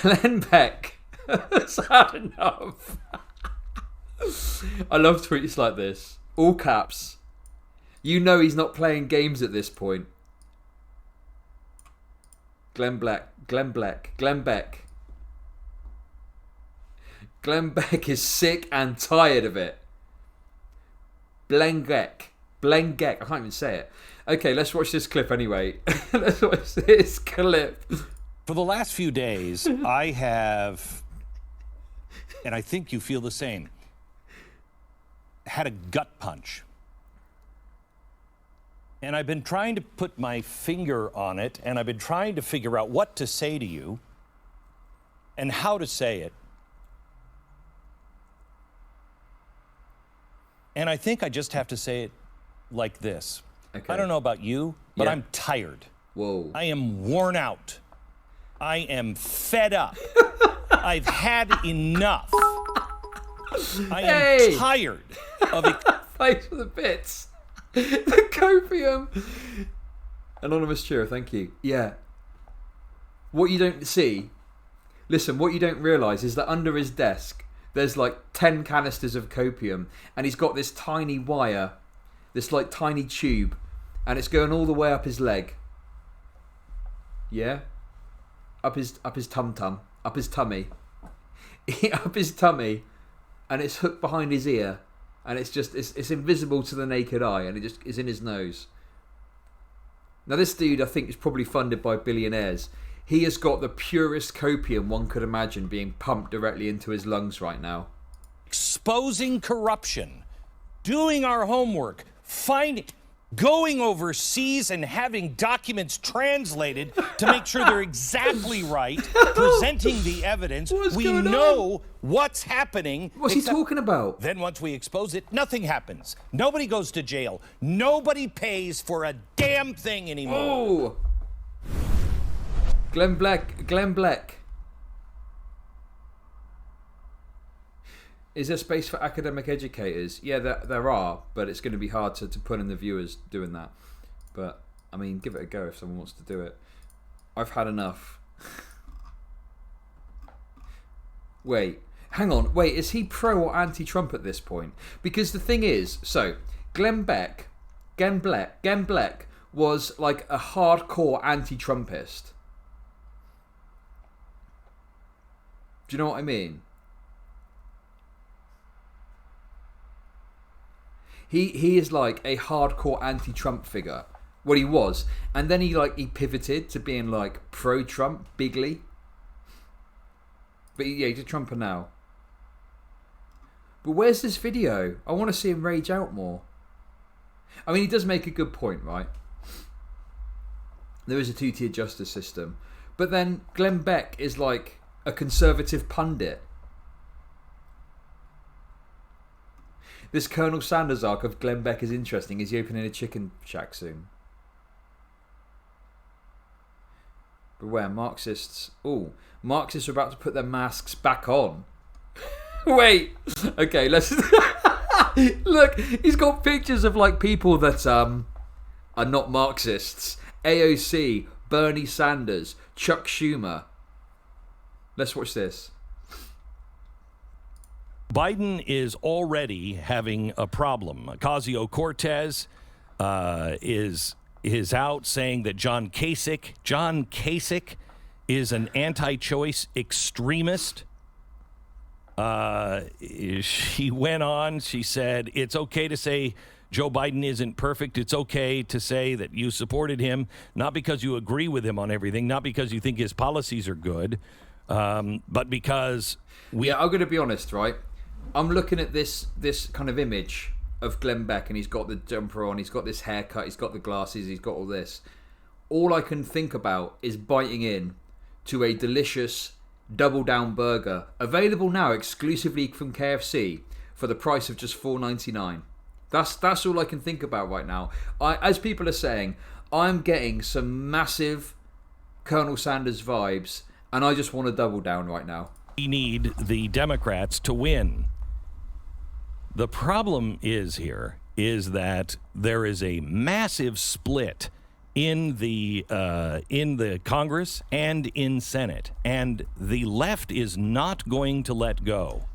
Glenn Beck has had enough. I love tweets like this. All caps. You know he's not playing games at this point. Glenn Beck. Glenn Beck is sick and tired of it. Blengek. I can't even say it. Okay, let's watch this clip anyway. Let's watch this clip. For the last few days, I have, and I think you feel the same, had a gut punch. And I've been trying to put my finger on it, and I've been trying to figure out what to say to you and how to say it. And I think I just have to say it like this. Okay. I don't know about you, but Yeah. I'm tired. Whoa. I am worn out. I am fed up. I've had enough. I am tired of it. Thanks for the bits. The copium. Anonymous cheer, thank you. Yeah. What you don't see, listen, what you don't realise is that under his desk, there's like 10 canisters of copium, and he's got this tiny wire, this like tiny tube, and it's going all the way up his leg. Yeah? Up his tum-tum, up his tummy. Up his tummy, and it's hooked behind his ear, and it's invisible to the naked eye, and it just is in his nose. Now this dude, I think, is probably funded by billionaires. He has got the purest copium one could imagine being pumped directly into his lungs right now. Exposing corruption, doing our homework, going overseas and having documents translated to make sure they're exactly right, presenting the evidence. We know what's happening. What's he talking about? Then once we expose it, nothing happens. Nobody goes to jail. Nobody pays for a damn thing anymore. Oh! Glenn Beck. Is there space for academic educators? Yeah, there are, but it's going to be hard to put in the viewers doing that. But, I mean, give it a go if someone wants to do it. I've had enough. Wait, hang on. Wait, is he pro or anti-Trump at this point? Because the thing is, so, Glenn Beck was like a hardcore anti-Trumpist. Do you know what I mean? He is like a hardcore anti-Trump figure. Well, he was. And then he pivoted to being like pro-Trump, bigly. But yeah, he's a Trumper now. But where's this video? I want to see him rage out more. I mean, he does make a good point, right? There is a two-tier justice system. But then Glenn Beck is like a conservative pundit. This Colonel Sanders arc of Glenn Beck is interesting. Is he opening a chicken shack soon? Beware, Marxists. Oh, Marxists are about to put their masks back on. Wait. Okay, let's... Look, he's got pictures of like people that are not Marxists. AOC, Bernie Sanders, Chuck Schumer. Let's watch this. Biden is already having a problem. Ocasio-Cortez is out saying that John Kasich is an anti-choice extremist. She went on. She said it's okay to say Joe Biden isn't perfect. It's okay to say that you supported him, not because you agree with him on everything, not because you think his policies are good, but because we... Yeah, I'm going to be honest, right? I'm looking at this kind of image of Glenn Beck, and he's got the jumper on, he's got this haircut, he's got the glasses, he's got all this. All I can think about is biting in to a delicious double down burger, available now exclusively from KFC for the price of just $4.99. That's all I can think about right now. As people are saying, I'm getting some massive Colonel Sanders vibes, and I just want to double down right now. We need the Democrats to win. The problem is that there is a massive split in the Congress and in Senate, and the left is not going to let go.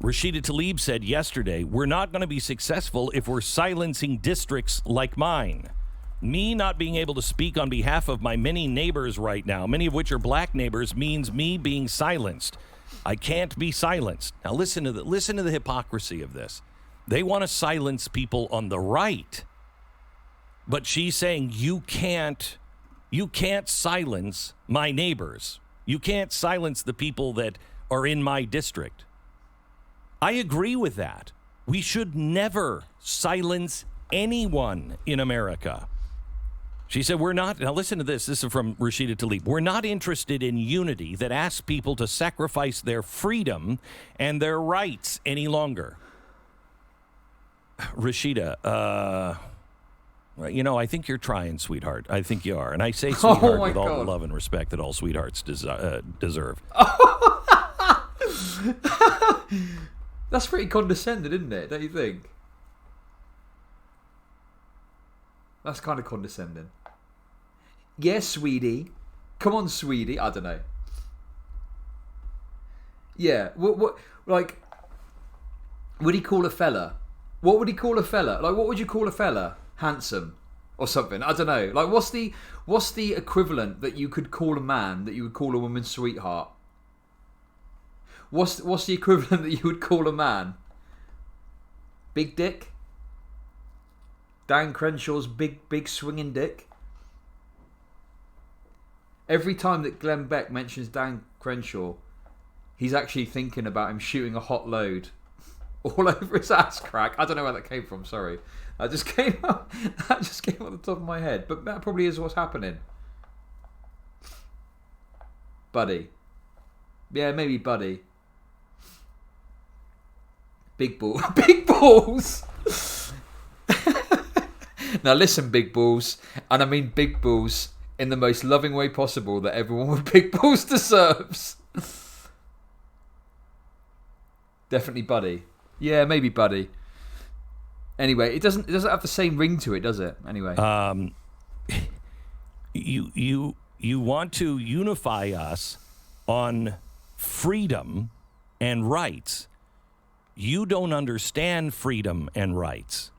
Rashida Tlaib said yesterday, we're not going to be successful if we're silencing districts like mine. Me not being able to speak on behalf of my many neighbors right now, many of which are black neighbors, means me being silenced. I can't be silenced. Now listen to the hypocrisy of this. They want to silence people on the right, but she's saying you can't silence my neighbors. You can't silence the people that are in my district. I agree with that. We should never silence anyone in America. She said, we're not, now listen to this. This is from Rashida Tlaib. We're not interested in unity that asks people to sacrifice their freedom and their rights any longer. Rashida, I think you're trying, sweetheart. I think you are. And I say sweetheart with all the love and respect that all sweethearts deserve. That's pretty condescending, isn't it? Don't you think? That's kind of condescending. Yes, sweetie. Come on, sweetie. I don't know. Yeah. What like, would he call a fella? What would he call a fella? Like, what would you call a fella? Handsome or something? I don't know. Like, what's the equivalent that you could call a man that you would call a woman sweetheart? What's the equivalent that you would call a man? Big dick? Dan Crenshaw's big swinging dick? Every time that Glenn Beck mentions Dan Crenshaw, he's actually thinking about him shooting a hot load all over his ass crack. I don't know where that came from, sorry. That just came up the top of my head. But that probably is what's happening. Buddy. Yeah, maybe Buddy. Big ball. Big balls! Now listen, big balls. And I mean big balls in the most loving way possible that everyone with big balls deserves. Definitely Buddy. Yeah, maybe Buddy. Anyway, it doesn't have the same ring to it, does it? Anyway. You want to unify us on freedom and rights. You don't understand freedom and rights.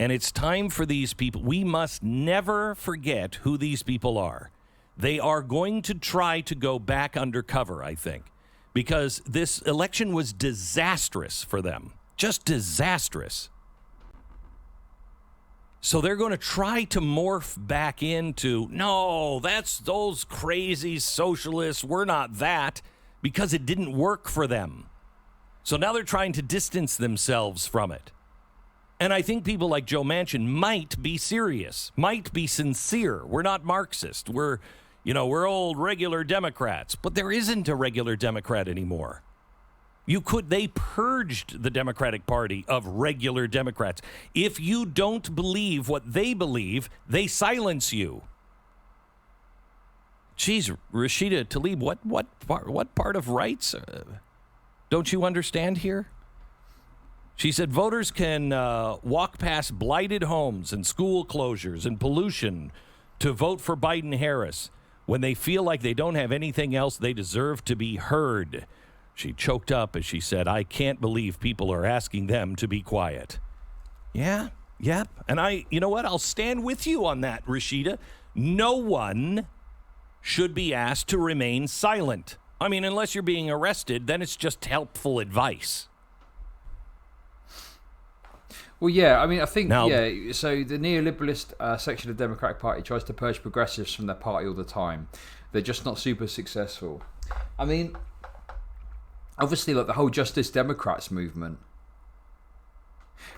And it's time for these people. We must never forget who these people are. They are going to try to go back undercover, I think, because this election was disastrous for them. Just disastrous. So they're going to try to morph back into, no, that's those crazy socialists. We're not that, because it didn't work for them. So now they're trying to distance themselves from it. And I think people like Joe Manchin might be serious, might be sincere. We're not Marxist. We're old regular Democrats. But there isn't a regular Democrat anymore. They purged the Democratic Party of regular Democrats. If you don't believe what they believe, they silence you. Geez, Rashida Tlaib, what part of rights don't you understand here? She said voters can walk past blighted homes and school closures and pollution to vote for Biden-Harris. When they feel like they don't have anything else, they deserve to be heard. She choked up as she said, I can't believe people are asking them to be quiet. Yeah, yep. And you know what? I'll stand with you on that, Rashida. No one should be asked to remain silent. I mean, unless you're being arrested, then it's just helpful advice. Well, yeah, I mean, I think, so the neoliberalist section of the Democratic Party tries to purge progressives from their party all the time. They're just not super successful. I mean, obviously, like the whole Justice Democrats movement.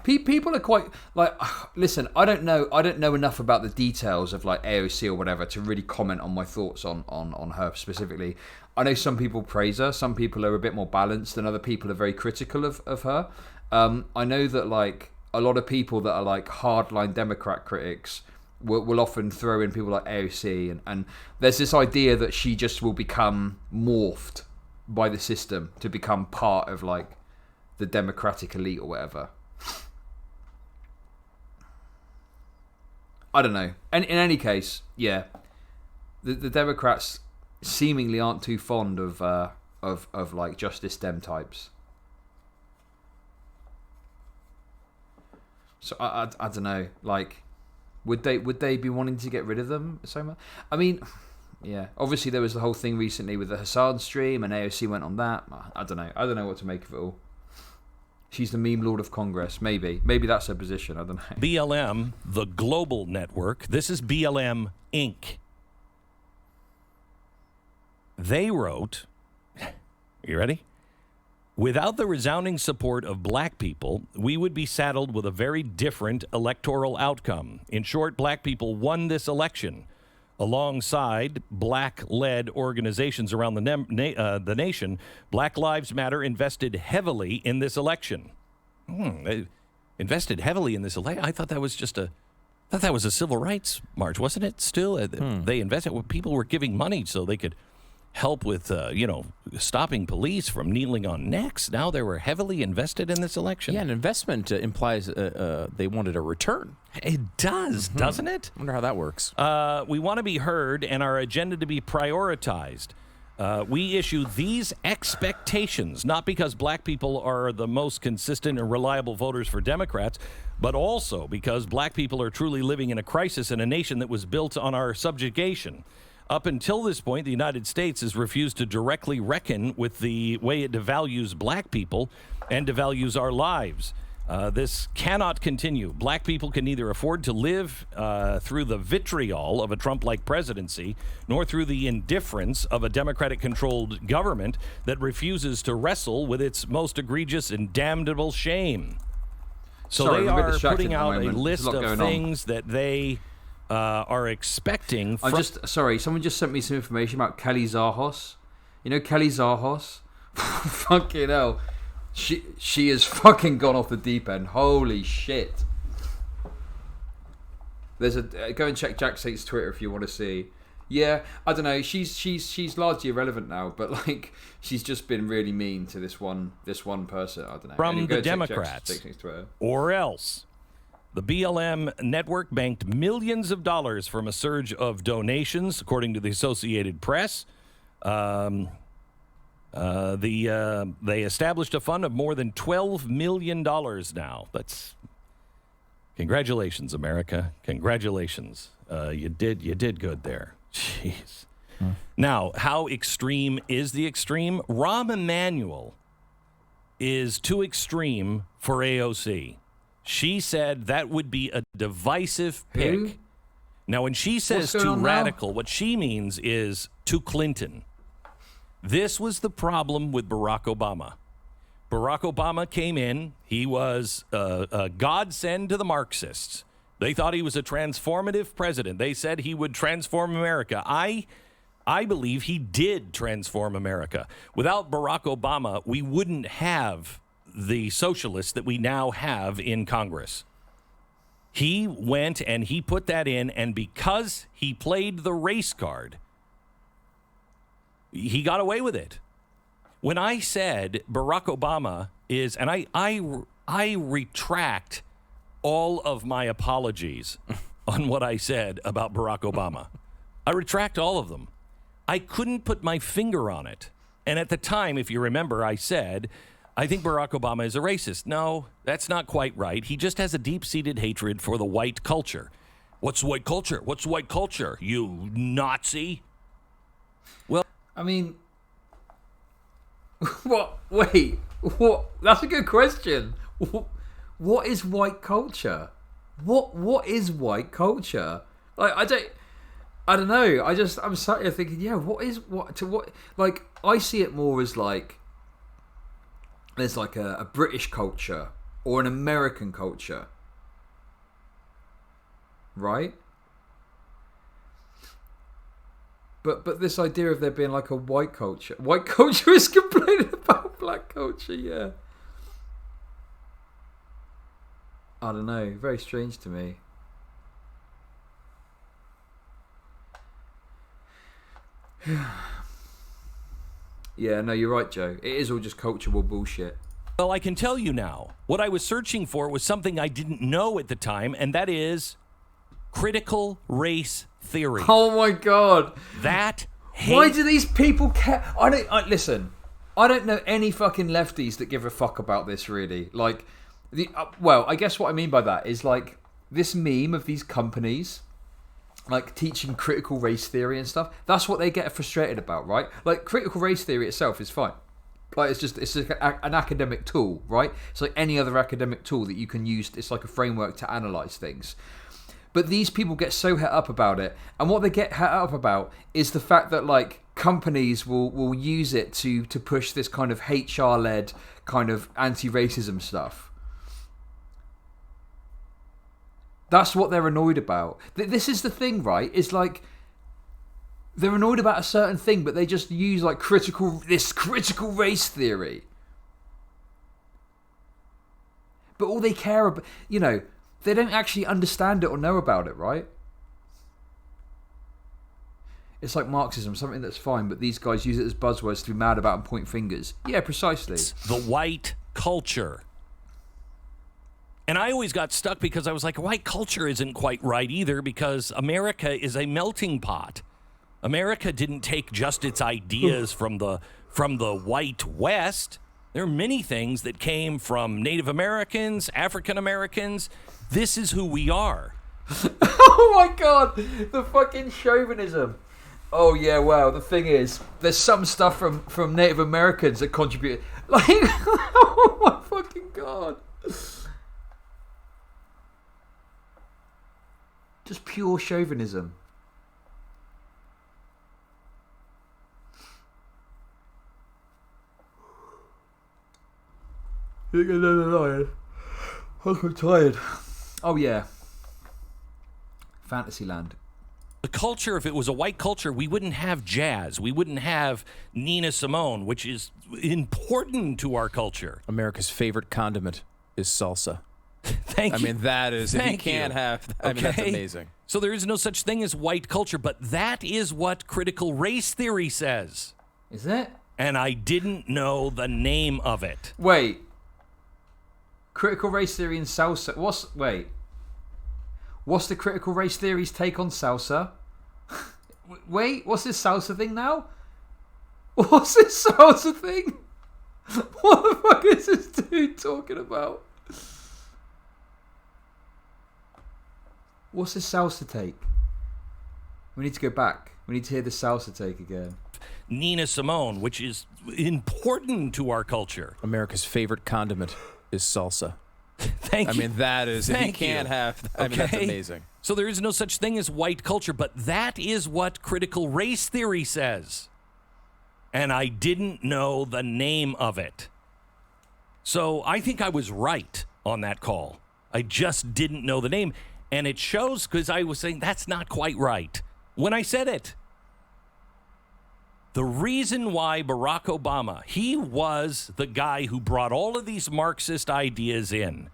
People are quite, like, listen, I don't know enough about the details of, like, AOC or whatever to really comment on my thoughts on her specifically. I know some people praise her, some people are a bit more balanced, and other people are very critical of her. I know that, like, a lot of people that are like hardline Democrat critics will often throw in people like AOC, and there's this idea that she just will become morphed by the system to become part of like the Democratic elite or whatever. I don't know. And in any case, yeah, the Democrats seemingly aren't too fond of like Justice Dem types. So I don't know. Like, would they be wanting to get rid of them so much? I mean, yeah. Obviously, there was the whole thing recently with the Hassan stream, and AOC went on that. I don't know. I don't know what to make of it all. She's the meme lord of Congress. Maybe that's her position. I don't know. BLM, the global network. This is BLM Inc. They wrote, you ready? Without the resounding support of black people, we would be saddled with a very different electoral outcome. In short, black people won this election. Alongside black-led organizations around the nation, Black Lives Matter invested heavily in this election. They invested heavily in this election? I thought that was a civil rights march, wasn't it? Still, they invested. People were giving money so they could help with, stopping police from kneeling on necks. Now they were heavily invested in this election. Yeah, an investment implies they wanted a return. It does, doesn't it? I wonder how that works. We want to be heard and our agenda to be prioritized. We issue these expectations, not because black people are the most consistent and reliable voters for Democrats, but also because black people are truly living in a crisis in a nation that was built on our subjugation. Up until this point, the United States has refused to directly reckon with the way it devalues black people and devalues our lives. This cannot continue. Black people can neither afford to live through the vitriol of a Trump-like presidency, nor through the indifference of a Democratic-controlled government that refuses to wrestle with its most egregious and damnable shame. So Sorry, they I'm a bit are distracted putting at the out a moment. list There's a lot of going on. things that they are expecting. Sorry, someone just sent me some information about Kelly Zahos. You know Kelly Zahos? Fucking hell. She has fucking gone off the deep end. Holy shit. There's go and check Jack Sate's Twitter if you want to see. Yeah, I don't know. She's largely irrelevant now, but like she's just been really mean to this one person. I don't know. From Anyway, the go check Democrats. Jack Sate's Twitter. Or else. The BLM network banked millions of dollars from a surge of donations, according to the Associated Press. They established a fund of more than $12 million now. That's congratulations, America. Congratulations. You did good there. Jeez. Now, how extreme is the extreme? Rahm Emanuel is too extreme for AOC. She said that would be a divisive pick. Who? Now, when she says too radical, what she means is too Clinton. This was the problem with Barack Obama. Barack Obama came in. He was a godsend to the Marxists. They thought he was a transformative president. They said he would transform America. I believe he did transform America. Without Barack Obama, we wouldn't have the socialists that we now have in Congress. He went and he put that in, and because he played the race card, he got away with it. When I said Barack Obama is, and I retract all of my apologies on what I said about Barack Obama. I retract all of them. I couldn't put my finger on it. And at the time, if you remember, I said, I think Barack Obama is a racist. No, that's not quite right. He just has a deep-seated hatred for the white culture. What's white culture? What's white culture, you Nazi? Well, I mean, what? Wait, what? That's a good question. What is white culture? What is white culture? Like, I don't know. I'm sat here thinking, yeah, what? Like, I see it more as like there's like a British culture or an American culture, right? But this idea of there being like a white culture is complaining about black culture, yeah. I don't know, very strange to me. Yeah, no, you're right, Joe. It is all just cultural bullshit. Well, I can tell you now. What I was searching for was something I didn't know at the time, and that is critical race theory. Oh my god. That Why do these people care? Listen, I don't know any fucking lefties that give a fuck about this, really. Like, well, I guess what I mean by that is, like, this meme of these companies, like, teaching critical race theory and stuff. That's what they get frustrated about, right? Like, critical race theory itself is fine. Like, it's just an academic tool, right? It's like any other academic tool that you can use. It's like a framework to analyze things. But these people get so het up about it, and what they get het up about is the fact that, like, companies will use it to push this kind of HR-led kind of anti-racism stuff. That's what they're annoyed about. This is the thing, right? It's like they're annoyed about a certain thing, but they just use like critical race theory. But all they care about, they don't actually understand it or know about it, right? It's like Marxism, something that's fine, but these guys use it as buzzwords to be mad about and point fingers. Yeah, precisely. The white culture. And I always got stuck because I was like, white culture isn't quite right either, because America is a melting pot. America didn't take just its ideas from the white West. There are many things that came from Native Americans, African Americans. This is who we are. Oh my god, the fucking chauvinism. Oh yeah, wow. The thing is, there's some stuff from Native Americans that contribute. Like, oh my fucking god. Just pure chauvinism. I'm tired. Oh yeah. Fantasyland. The culture, if it was a white culture, we wouldn't have jazz. We wouldn't have Nina Simone, which is important to our culture. America's favorite condiment is salsa. Thank you. I mean, that is, if you can't have, I mean, that's amazing. So there is no such thing as white culture, but that is what critical race theory says. Is it? And I didn't know the name of it. Wait. Critical race theory and salsa. What's the critical race theory's take on salsa? Wait, what's this salsa thing now? What's this salsa thing? What the fuck is this dude talking about? What's this salsa take? We need to go back. We need to hear the salsa take again. Nina Simone, which is important to our culture. America's favorite condiment is salsa. Thank you. I mean, that is, if you can't have, I mean, that's amazing. So there is no such thing as white culture, but that is what critical race theory says. And I didn't know the name of it. So I think I was right on that call. I just didn't know the name. And it shows because I was saying that's not quite right when I said it. The reason why Barack Obama, he was the guy who brought all of these Marxist ideas in.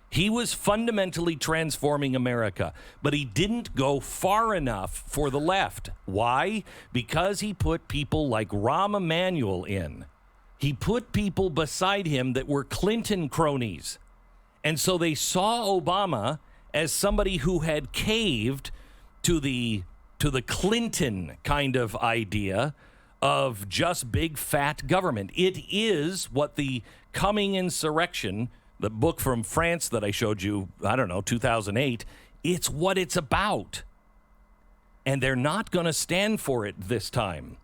He was fundamentally transforming America, but he didn't go far enough for the left. Why? Because he put people like Rahm Emanuel in. He put people beside him that were Clinton cronies. And so they saw Obama as somebody who had caved to the Clinton kind of idea of just big fat government. It is what the coming insurrection, the book from France that I showed you, 2008, it's what it's about. And they're not going to stand for it this time.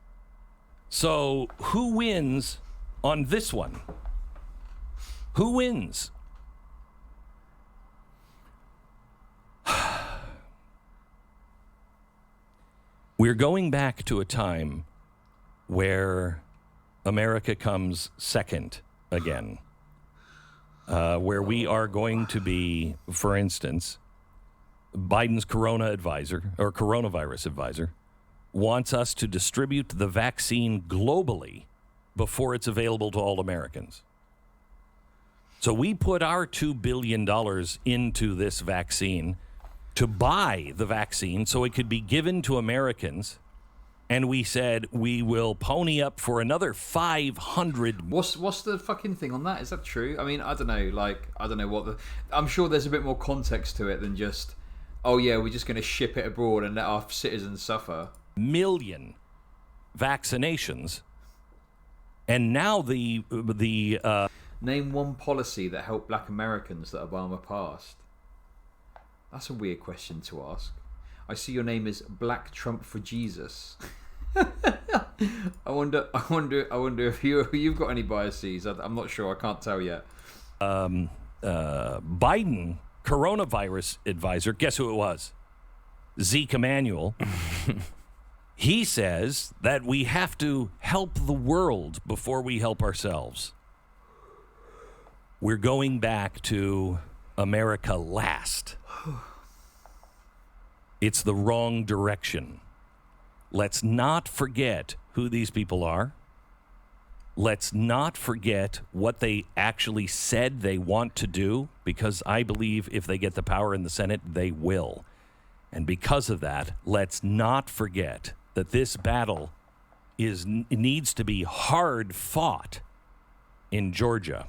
So who wins on this one? Who wins? We're going back to a time where America comes second again, where we are going to be, for instance, Biden's coronavirus advisor wants us to distribute the vaccine globally before it's available to all Americans. So we put our $2 billion into this vaccine to buy the vaccine so it could be given to Americans. And we said we will pony up for another 500. What's the fucking thing on that? Is that true? I mean, I don't know. I'm sure there's a bit more context to it than just, oh yeah, we're just going to ship it abroad and let our citizens suffer. Million vaccinations, and now the Name one policy that helped black Americans that Obama passed. That's a weird question to ask. I see your name is Black Trump for Jesus. I wonder if you've got any biases. I'm not sure. I can't tell yet. Biden coronavirus advisor, guess who it was? Zeke Emanuel. He says that we have to help the world before we help ourselves. We're going back to America last. It's the wrong direction. Let's not forget who these people are. Let's not forget what they actually said they want to do, because I believe if they get the power in the Senate, they will. And because of that, let's not forget that this battle needs to be hard fought in Georgia.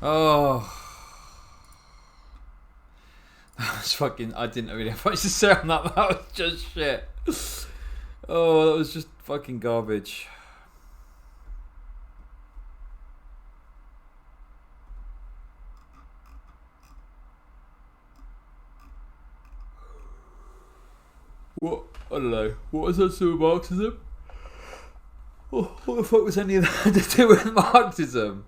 Oh. That was fucking... I didn't really have much to say on that. That was just shit. Oh, that was just fucking garbage. What? I don't know. What was that to do with Marxism? What the fuck was any of that to do with Marxism?